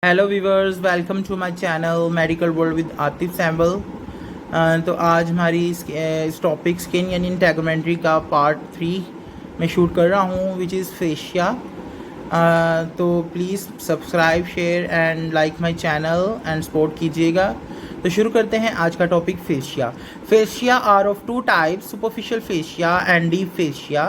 Hello viewers, welcome to my channel medical world with Atif Sambal. तो आज हमारी इस टॉपिक स्किन यानी इंटेगुमेंट्री का पार्ट 3 में शूट कर रहा हूँ विच इज़ फेशिया। तो please subscribe share and like my channel and support कीजिएगा। तो शुरू करते हैं आज का topic fascia. Fascia are of two types, superficial fascia and deep fascia.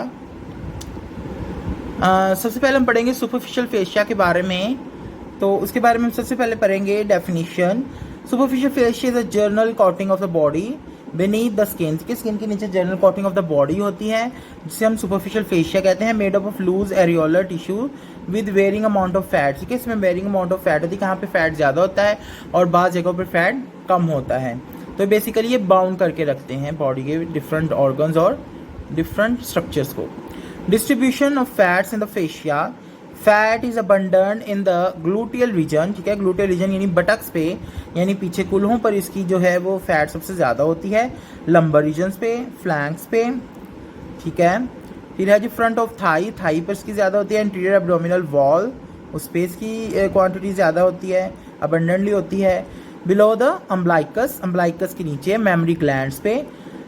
सबसे पहले हम पढ़ेंगे सुपरफिशियल फेशिया के बारे में। तो उसके बारे में हम सबसे पहले पढ़ेंगे definition. Superficial fascia is a general coating of the body beneath the skin. Skin के नीचे general coating of the body होती है जिसे हम सुपरफिशियल फेशिया कहते हैं। Made up of loose areolar tissue with varying amount of fat. ठीक है, इसमें वेरिंग अमाउंट ऑफ फैट होती है, कहाँ पे फैट ज़्यादा होता है और बाज़ जगहों पर फैट कम होता है। तो बेसिकली ये बाउंड करके रखते हैं बॉडी के डिफरेंट ऑर्गन्स और डिफरेंट स्ट्रक्चर्स को। Distribution of fats in the fascia. Fat is abundant in the gluteal region. ठीक है, ग्लूटियल रीजन यानी बटक्स पे यानी पीछे कुल्हों पर इसकी जो है वो फैट सबसे ज़्यादा होती है। लंबर रीजन्स पे, फ्लैंक्स पे। ठीक है, फिर है जी फ्रंट ऑफ थाई, थाई पर इसकी ज़्यादा होती है। इंटीरियर एब्डोमिनल वॉल, उस पर इसकी क्वांटिटी ज़्यादा होती है, अबंडेंटली होती है। बिलो द अम्बलाइकस, अम्बलाइकस के नीचे मेमरी ग्लैंड्स पे,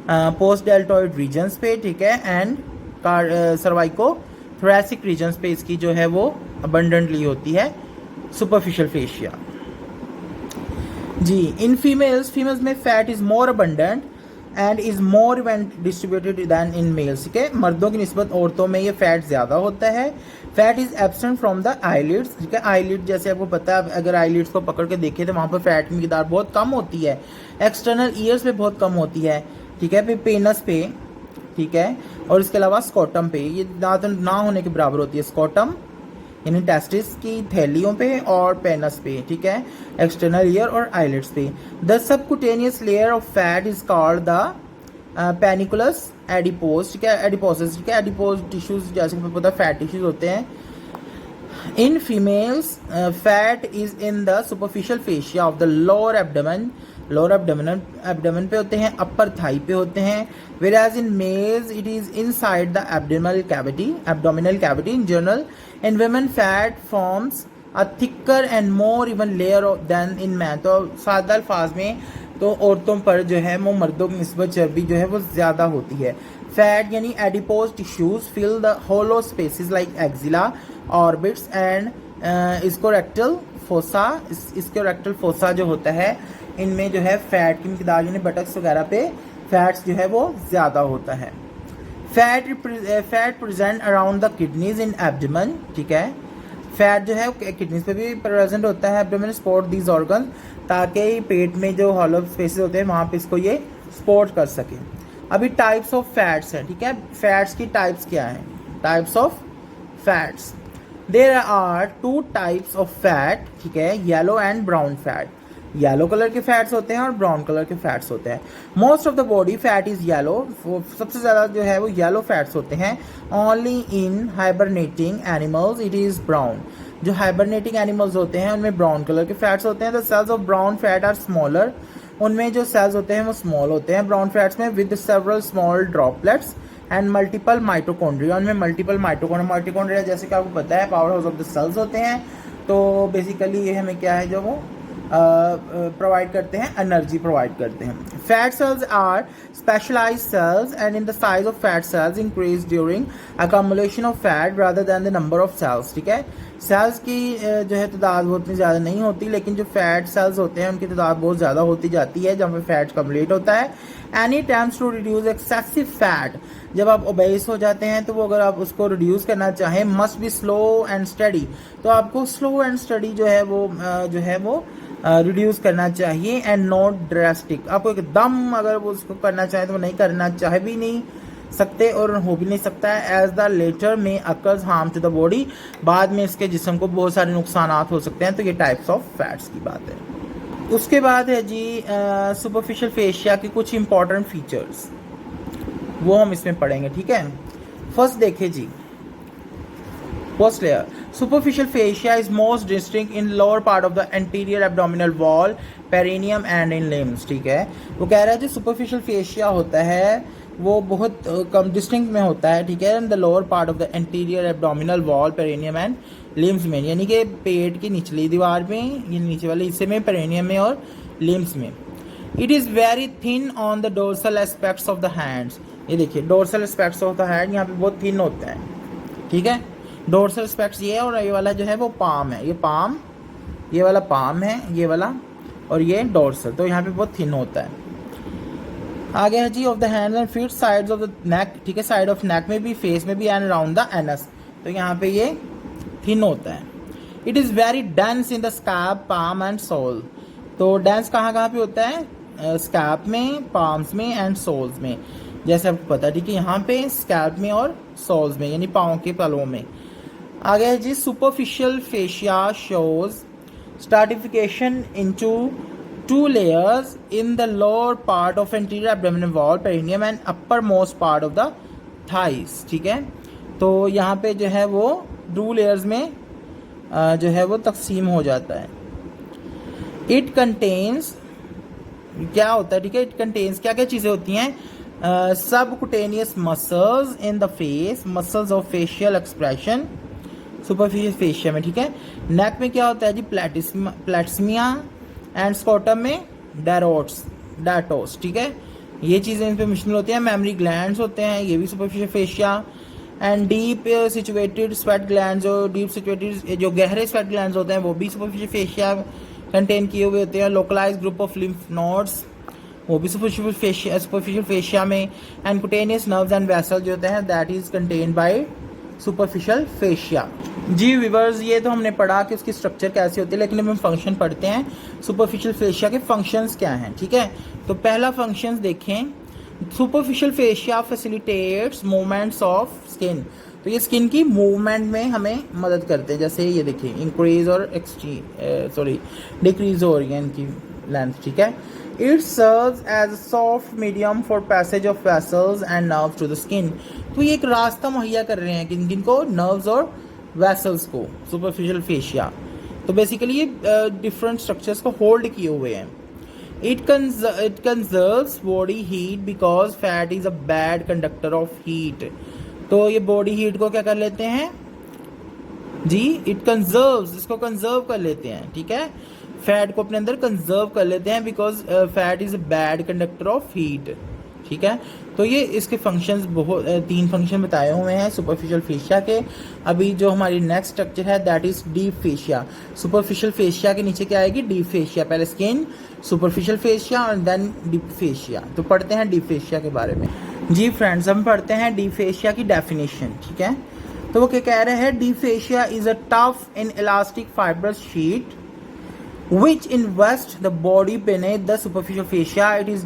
पोस्ट डेल्टोइड रीजन्स पे। ठीक है, एंड सर्वाइको थोरेसिक रीजन्स पे इसकी जो है वो अबंडेंटली होती है सुपरफिशियल फेशिया। जी, इन फीमेल्स में fat is more abundant and is more evenly distributed than in males. ठीक है, मर्दों की निस्बत औरतों में ये फैट ज़्यादा होता है। Fat is absent from the eyelids. ठीक है, आईलिड जैसे आपको पता है, अगर आईलिड्स को पकड़ के देखें तो वहाँ पर फैट की मिकदार बहुत कम होती है। एक्सटर्नल ईयर्स पे बहुत कम होती है। ठीक है, फिर पेनस पे, ठीक है, और इसके अलावा स्कॉटम पे ये ना होने के बराबर होती है। स्कॉटम यानी टेस्टिस की थैलियों पे और पेनस पे। ठीक है, एक्सटर्नल ईयर और आईलिड्स पे। The subcutaneous layer of fat is called the panniculus adipose. ठीक है, एडिपोसिस। ठीक है, एडिपोज टिश्यूज जैसे कि पता है फैट टिश्यूज होते हैं। In females fat is in the superficial fascia of the lower abdomen. Lower abdomen पे होते हैं, अपर थाई पे होते हैं। whereas in males it is inside the abdominal cavity in general. In women fat forms a thicker and more even layer than in man. तो सादा अल्फाज में तो औरतों पर जो है वो मर्दों की निस्बत चर्बी जो है वो ज़्यादा होती है। फैट यानी adipose tissues fill the hollow spaces like axilla, orbits and ischiorectal fossa. Ischiorectal fossa जो होता है इनमें जो है फैट की मिकदार यानी बटक्स वगैरह पे फैट्स जो है वो ज़्यादा होता है। Fat present around the kidneys in abdomen. ठीक है, फैट जो है किडनीज पे भी प्रेजेंट होता है। एब्डोमेन सपोर्ट दीज ऑर्गन, ताकि पेट में जो हॉलो स्पेसेस होते हैं वहाँ पे इसको ये सपोर्ट कर सके। अभी टाइप्स ऑफ फैट्स हैं। ठीक है, फैट्स की टाइप्स क्या हैं? Types of fats, there are two types of fat. ठीक है, yellow and brown fat. Yellow colour के फैट्स होते हैं और ब्राउन कलर के फैट्स होते हैं। Most of the body fat is yellow. सबसे ज़्यादा जो है वो येलो फैट्स होते हैं। Only in hibernating animals it is brown. जो हाइबरनेटिंग एनिमल्स होते हैं उनमें ब्राउन कलर के फैट्स होते हैं। The cells of brown fat are smaller. उनमें जो सेल्स होते हैं वो स्मॉल होते हैं ब्राउन फैट्स में, with several small droplets and multiple mitochondria. उनमें मल्टीपल माइटोकॉन्ड्रिया जैसे कि आपको पता है power house of the cells होते हैं। तो बेसिकली ये हमें क्या है जो वो प्रोवाइड करते हैं, एनर्जी प्रोवाइड करते हैं। Fat cells are specialised cells and in the size of fat cells increase during accumulation of fat rather than the number of cells. ठीक है, सेल्स की जो है तादाद बहुत ज़्यादा नहीं होती, लेकिन जो फैट सेल्स होते हैं उनकी तादाद बहुत ज़्यादा होती जाती है जब फैट कम्युलेट होता है। Any times to reduce excessive fat, जब आप ओबेस हो जाते हैं तो वो अगर आप उसको रिड्यूस करना चाहें, must be slow and study. तो आपको स्लो एंड स्टडी जो है वो रिड्यूस करना चाहिए एंड नॉट ड्रास्टिक। आपको एकदम अगर वो उसको करना चाहे तो वो नहीं करना चाहे भी नहीं सकते और हो भी नहीं सकता है। एज द लेटर में occurs harm to the body, बाद में इसके जिस्म को बहुत सारे नुकसान हो सकते हैं। तो ये टाइप्स ऑफ फैट्स की बात है। उसके बाद है जी सुपरफिशियल फेशिया के कुछ इंपॉर्टेंट फीचर्स, वो हम इसमें पढ़ेंगे। ठीक है, फर्स्ट देखें जी, first layer superficial fascia is most distinct in lower part of the anterior abdominal wall, perineum and in limbs. ठीक है, वो कह रहा है जो सुपरफिशियल फेशिया होता है वो बहुत कम डिस्टिंक्ट में होता है, ठीक है। In the lower part of the anterior abdominal wall perineum and limbs में, यानी कि पेट की निचली दीवार में, ये नीचे वाले हिस्से में, पेरिनियम में और लिम्स में। It is very thin on the dorsal aspects of the hands. ये देखिए dorsal aspects of the hand यहाँ पे बहुत थिन होता है, ठीक है। डोर्सल एस्पेक्ट्स ये है, और ये वाला जो है वो पाम है, ये पाम, ये वाला पाम है, ये वाला, और ये डोर्सल, तो यहाँ पे बहुत थिन होता है। आगे है जी of the hands and feet, sides of the neck, ठीक है, साइड ऑफ नेक में भी, फेस में भी, एंड अराउंड द एनस, तो यहाँ पे ये थिन होता है। It is very dense in the scalp, palm and sole. तो डेंस कहाँ कहाँ पे होता है? स्कैप में, पाम्स में एंड सोल्स में, जैसे आपको पता है, ठीक है। यहाँ पे स्कैप में और सोल्स में, यानी पाँव के तलों में। आगे है जी superficial fascia shows stratification into 2 layers in the lower part of anterior abdominal wall, perineum and uppermost part of the thighs, ठीक है। तो यहाँ पे जो है वो 2 layers में जो है वो तकसीम हो जाता है। It contains, क्या होता है, ठीक है, इट कंटेन्स क्या क्या चीज़ें होती हैं? Subcutaneous muscles in the face, muscles of facial expression, superficial fascia में, ठीक है। नेक में क्या होता है जी? प्लेटिस्मिया एंड स्कोटम में डायटोस, ठीक है। ये चीज़ें इन पर मुश्किल होती हैं। मेमरी ग्लैंड्स होते हैं, ये भी superficial fascia. And deep situated sweat glands, जो डीप सिचुएटेड जो गहरे स्वेट ग्लैंड्स होते हैं वो भी सुपरफिशियल फेशिया कंटेन किए हुए होते हैं। Localize group of lymph nodes, वो भी सुपरफिशियल फेशिया में। And cutaneous nerves and vessel जो होते हैं that is contained by superficial fascia. जी व्यूअर्स, ये तो हमने पढ़ा कि उसकी स्ट्रक्चर कैसी होती है, लेकिन अब हम फंक्शन पढ़ते हैं सुपरफिशियल फेशिया के फंक्शंस क्या हैं, ठीक है। तो पहला फंक्शंस देखें, superficial fascia facilitates movements of skin. तो ये स्किन की मूवमेंट में हमें मदद करते हैं, जैसे ये देखिए इंक्रीज और डिक्रीज हो रही है इनकी लेंथ, ठीक है। It serves as a soft medium for passage of vessels and nerves to the skin. तो ये एक रास्ता मुहैया कर रहे हैं किन किन को? नर्व्स और वेसल्स को, सुपरफिशियल फेशिया। तो बेसिकली ये डिफरेंट स्ट्रक्चर्स को होल्ड किए हुए हैं। It conserves body heat because fat is a bad conductor of heat. तो ये बॉडी हीट को क्या कर लेते हैं जी? इट कंजर्व्स, इसको कंजर्व कर लेते हैं, ठीक है। फैट को अपने अंदर कंजर्व कर लेते हैं because fat is a bad conductor of heat, ठीक है। तो ये इसके फंक्शंस बहुत 3 फंक्शन बताए हुए हैं सुपरफिशियल फेशिया के। अभी जो हमारी नेक्स्ट स्ट्रक्चर है that is deep fascia. Superficial fascia के नीचे क्या आएगी? Deep fascia. पहले स्किन, सुपरफिशियल फेशिया और देन डीप फेशिया। तो पढ़ते हैं डीप फेशिया के बारे में। जी फ्रेंड्स, हम पढ़ते हैं डीप फेशिया की डेफिनेशन, ठीक है। तो वो क्या कह रहे हैं? Deep fascia is a tough in elastic fibrous sheet which invest the body beneath the superficial fascia. It is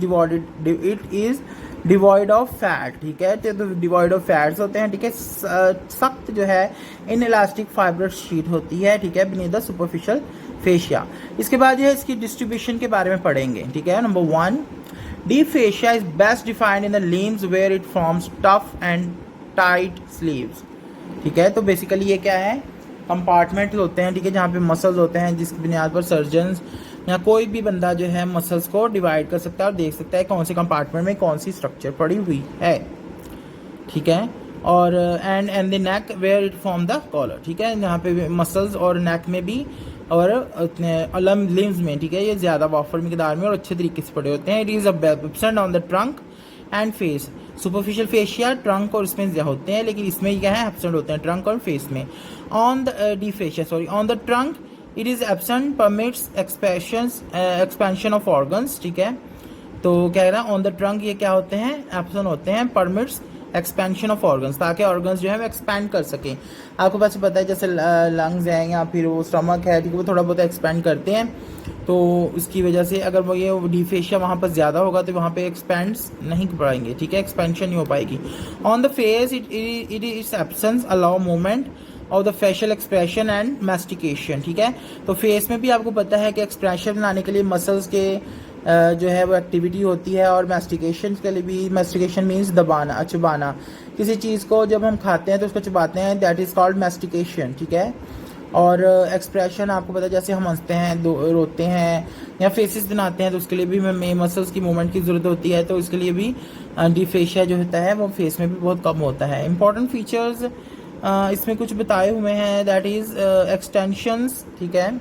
devoid of fat, ठीक है। तो डिवॉइड ऑफ फैट्स होते हैं, ठीक है। सख्त जो है इन इलास्टिक फाइब्रस शीट होती है, ठीक है, beneath the superficial fascia। इसके बाद जो है इसकी डिस्ट्रीब्यूशन के बारे में पढ़ेंगे, ठीक है। Number 1, deep fascia is best defined in the limbs where it forms tough and tight sleeves, ठीक है। तो बेसिकली ये क्या है? कंपार्टमेंट होते हैं, ठीक है, जहाँ पे मसल्स होते हैं जिसकी बुनियाद पर सर्जन्स या कोई भी बंदा जो है मसल्स को डिवाइड कर सकता है और देख सकता है कौन से कंपार्टमेंट में कौन सी स्ट्रक्चर पड़ी हुई है, ठीक है। और and the neck where it form the collar, ठीक है, जहाँ पे मसल्स और नेक में भी और लिम्स में, ठीक है, ये ज़्यादा वाफर मिकदार में और अच्छे तरीके से पड़े होते हैं। It is absent on the trunk and face. Superficial fascia trunk और इसमें होते हैं, लेकिन इसमें क्या है? एब्सेंट होते हैं ट्रंक और फेस में। On the deep fascia, sorry, on the trunk it is absent, permits expansion of organs, ठीक है। तो कह रहा है ऑन द ट्रंक ये क्या होते हैं? एब्सेंट होते हैं, परमिट्स एक्सपेंशन ऑफ ऑर्गन्स, ताकि ऑर्गन्स जो है वो एक्सपैंड कर सकें। आपको बस पता है जैसे लंग्स हैं या फिर वो स्टमक है, ठीक है, वो थोड़ा बहुत एक्सपेंड करते हैं। तो इसकी वजह से अगर वो ये डीप फेशिया वहाँ पर ज़्यादा होगा तो वहाँ पे एक्सपेंड्स नहीं पाएंगे, ठीक है, एक्सपेंशन नहीं हो पाएगी। On the face it is absence allow movement of the facial expression and mastication, ठीक है। तो फेस में भी आपको पता है कि एक्सप्रेशन बनाने के लिए मसल्स के जो है वो एक्टिविटी होती है, और मैस्टिकेशन के लिए भी, मैस्टिकेशन मीन्स दबाना, चबाना। किसी चीज़ को जब हम खाते हैं तो उसको चबाते हैं, दैट इज़ कॉल्ड मैस्टिकेशन, ठीक है। और एक्सप्रेशन आपको पता है, जैसे हम हंसते हैं, रोते हैं या फेसेस बनाते हैं, तो उसके लिए भी हमें मसल्स की मूवमेंट की ज़रूरत होती है, तो इसके लिए भी डिफेशिया जो होता है वो फेस में भी बहुत कम होता है। इंपॉर्टेंट फीचर्स इसमें कुछ बताए हुए हैं, दैट इज़ एक्सटेंशंस, ठीक है,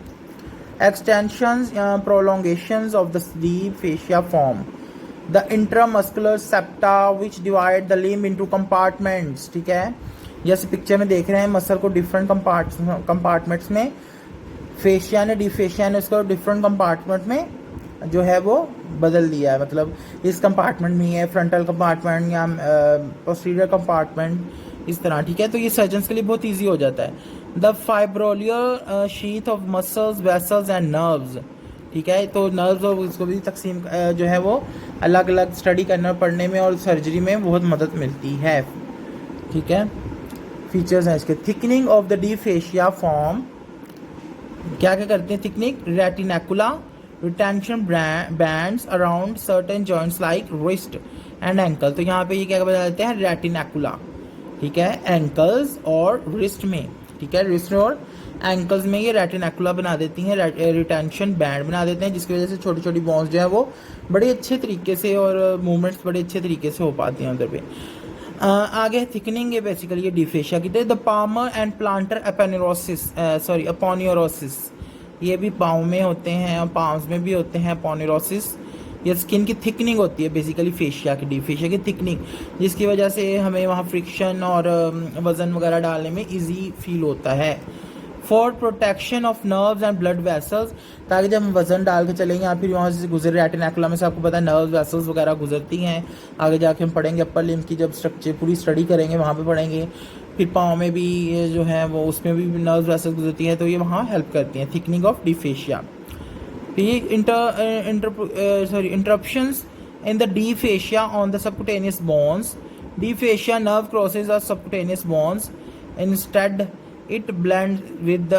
extensions, prolongations of the deep fascia form the intramuscular septa which divide the limb into compartments, ठीक है। जैसे पिक्चर में देख रहे हैं, मसल को डिफरेंट कंपार्टमेंट्स में, फेशिया ने डिफेशिया ने उसको डिफरेंट कंपार्टमेंट में जो है वो बदल दिया है, मतलब इस कंपार्टमेंट में है फ्रंटल कंपार्टमेंट या पोस्टीरियर कंपार्टमेंट, इस तरह, ठीक है। तो ये सर्जन्स के लिए बहुत ईजी हो जाता है। The fibroareolar sheath of muscles, vessels and nerves, ठीक है। तो नर्व्स और उसको भी तकसीम जो है वो अलग अलग स्टडी करना, पढ़ने में और सर्जरी में बहुत मदद मिलती है, ठीक है। फीचर्स हैं इसके। Thickening of the deep fascia form, क्या क्या करते हैं thickening? Retinacula retention bands around certain joints like wrist and ankle. तो यहाँ पे ये क्या बता देते हैं? रेटिनैकुला, ठीक है, एंकल्स और रिस्ट में, ठीक है, रिस्ट और एंकल्स में ये रेटिनैकुला बना देती हैं, रिटेंशन बैंड बना देते हैं, जिसकी वजह से छोटी छोटी बोन्स जो है वो बड़े अच्छे तरीके से और मूवमेंट्स बड़े अच्छे तरीके से हो पाती हैं उधर पे। आगे थिकनिंग है बेसिकली ये डिफेशिया की। द पामर एंड प्लांटर अपोनियोरोसिस, ये भी पाँव में होते हैं और पाम्स में भी होते हैं अपोनियोरोसिस। ये स्किन की थिकनिंग होती है बेसिकली फेशिया की, डिफेशिया की थिकनिंग, जिसकी वजह से हमें वहाँ फ्रिक्शन और वज़न वगैरह डालने में इजी फील होता है। For protection of nerves and blood vessels, ताकि जब हम वजन डाल के चलेंगे या फिर वहाँ से गुजर रेटिनैकुला में से आपको पता है नर्व्स वेसल्स वगैरह गुजरती हैं, आगे जाके हम पढ़ेंगे अपर लिम्ब की जब स्ट्रक्चर पूरी स्टडी करेंगे वहाँ पे पढ़ेंगे। फिर पाँव में भी ये जो है वो उसमें भी नर्व्स वेसल्स गुजरती हैं, तो ये वहाँ हेल्प करती हैं, thickening of deep fascia. Interruptions in the deep fascia on the subcutaneous bones, deep fascia never crosses are subcutaneous bones, instead it blends with the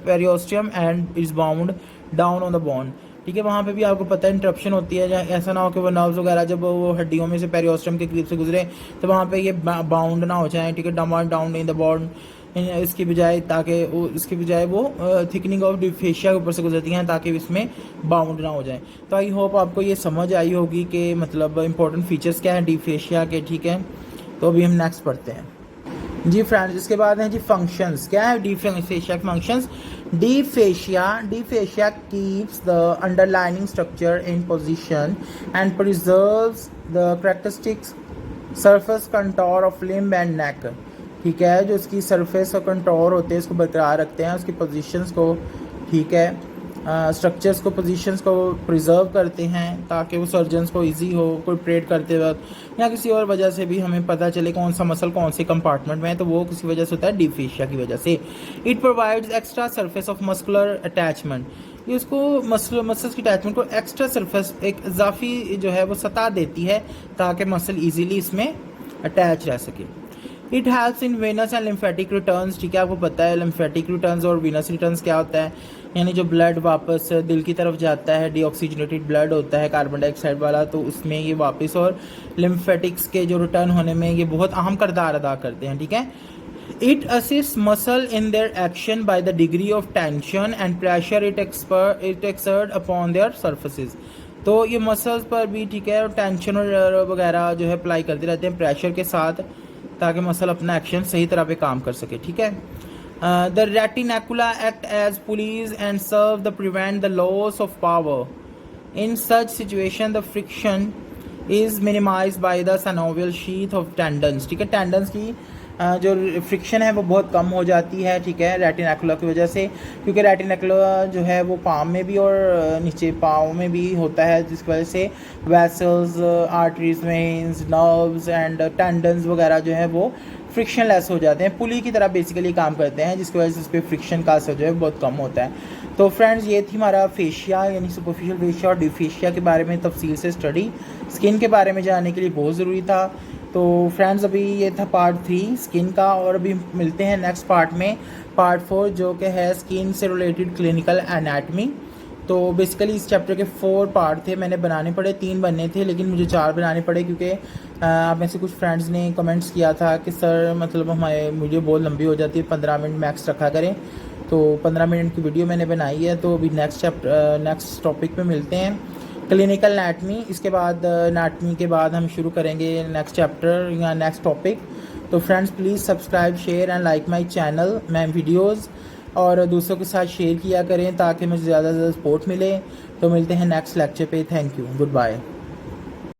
periosteum and is bound down on the bone, ठीक है। वहाँ पे भी आपको पता है interruption होती है, ऐसा ना हो कि वो नर्व्स वगैरह जब वो हड्डियों में से पेरियोस्टियम के करीब से गुजरे तो वहाँ पे ये बाउंड ना हो जाए, ठीक है, डाउन इन द बॉन, इसकी बजाय ताकि इसकी बजाय वो थिकनिंग ऑफ डिफेशिया के ऊपर से गुजरती हैं ताकि इसमें बाउंड ना हो जाए। तो आई होप आपको ये समझ आई होगी कि मतलब इंपॉर्टेंट फीचर्स क्या हैं डिफेशिया के, ठीक है। तो अभी हम नेक्स्ट पढ़ते हैं जी फ्रेंड्स। इसके बाद है जी फंक्शंस। क्या है डी फेशिया के functions? Deep fascia keeps the underlining structure in position and preserves the characteristics surface contour of limb and neck, ठीक है। जो उसकी सरफेस और कंटोर होते हैं इसको बरकरार रखते हैं, उसकी पोजीशंस को, ठीक है, स्ट्रक्चर्स को, पोजीशंस को प्रिजर्व करते हैं ताकि वो सर्जन्स को इजी हो कोई ऑपरेट करते वक्त या किसी और वजह से भी हमें पता चले कौन सा मसल कौन से कंपार्टमेंट में है, तो वो किसी वजह से होता है डिफेशिया की वजह से। It provides extra surface of muscular attachment, ये उसको मसल्स की अटैचमेंट को एक्स्ट्रा सरफेस, एक इजाफी जो है वो सतह देती है ताकि मसल ईजीली इसमें अटैच रह सके। It helps in venous and lymphatic returns, ठीक है। आपको पता है लिम्फेटिक रिटर्न्स और वीनस रिटर्न्स क्या होता है, यानी जो ब्लड वापस दिल की तरफ जाता है, डीऑक्सीजनेटेड ब्लड होता है कार्बन डाइऑक्साइड वाला, तो उसमें ये वापस और लिम्फेटिक्स के जो रिटर्न होने में ये बहुत अहम किरदार अदा करते हैं, ठीक है। It assist muscle in their action by the degree of tension and pressure it exert upon their surfaces, तो ये मसल्स पर भी, ठीक है, टेंशन वगैरह जो है अप्लाई करते रहते हैं प्रेशर के साथ ताकि मसल अपना एक्शन सही तरह पे काम कर सके, ठीक है। The retinacula act as pulleys and serve the prevent the loss of power. In such situation the friction is minimise by the synovial sheath of tendons, ठीक है। टेंडन्स की जो फ्रिक्शन है वो बहुत कम हो जाती है, ठीक है, रेटिनैकुला की वजह से, क्योंकि रेटिनैकुला जो है वो पाम में भी और नीचे पाँव में भी होता है, जिसकी वजह से vessels, arteries, veins, nerves and tendons वगैरह जो है वो फ्रिक्शन लेस हो जाते हैं, पुली की तरह बेसिकली काम करते हैं, जिसकी वजह से इस पर फ्रिक्शन का असर जो है बहुत कम होता है। तो फ्रेंड्स ये थी हमारा फेशिया यानी सुपरफिशियल फेशिया और डिफेशिया के बारे में तफसील से स्टडी। स्किन के बारे में जानने के लिए बहुत ज़रूरी था। तो फ्रेंड्स अभी ये था पार्ट 3 स्किन का, और अभी मिलते हैं नेक्स्ट पार्ट में, पार्ट 4 जो कि है स्किन से रिलेटेड क्लिनिकल एनाटमी। तो बेसिकली इस चैप्टर के 4 पार्ट थे, मैंने बनाने पड़े, 3 बनने थे लेकिन मुझे 4 बनाने पड़े क्योंकि आप में से कुछ फ्रेंड्स ने कमेंट्स किया था कि सर मतलब हमारे वीडियो बहुत लंबी हो जाती है, 15 मिनट मैक्स रखा करें। तो 15 मिनट की वीडियो मैंने बनाई है। तो अभी नेक्स्ट टॉपिक पे मिलते हैं, क्लिनिकल एनाटमी। इसके बाद एनाटमी के बाद हम शुरू करेंगे नेक्स्ट चैप्टर या नेक्स्ट टॉपिक। तो friends please subscribe share and like my channel, मैं वीडियोस और दूसरों के साथ शेयर किया करें ताकि मुझे ज़्यादा से ज़्यादा सपोर्ट मिले। तो मिलते हैं नेक्स्ट लेक्चर पे। Thank you, good bye.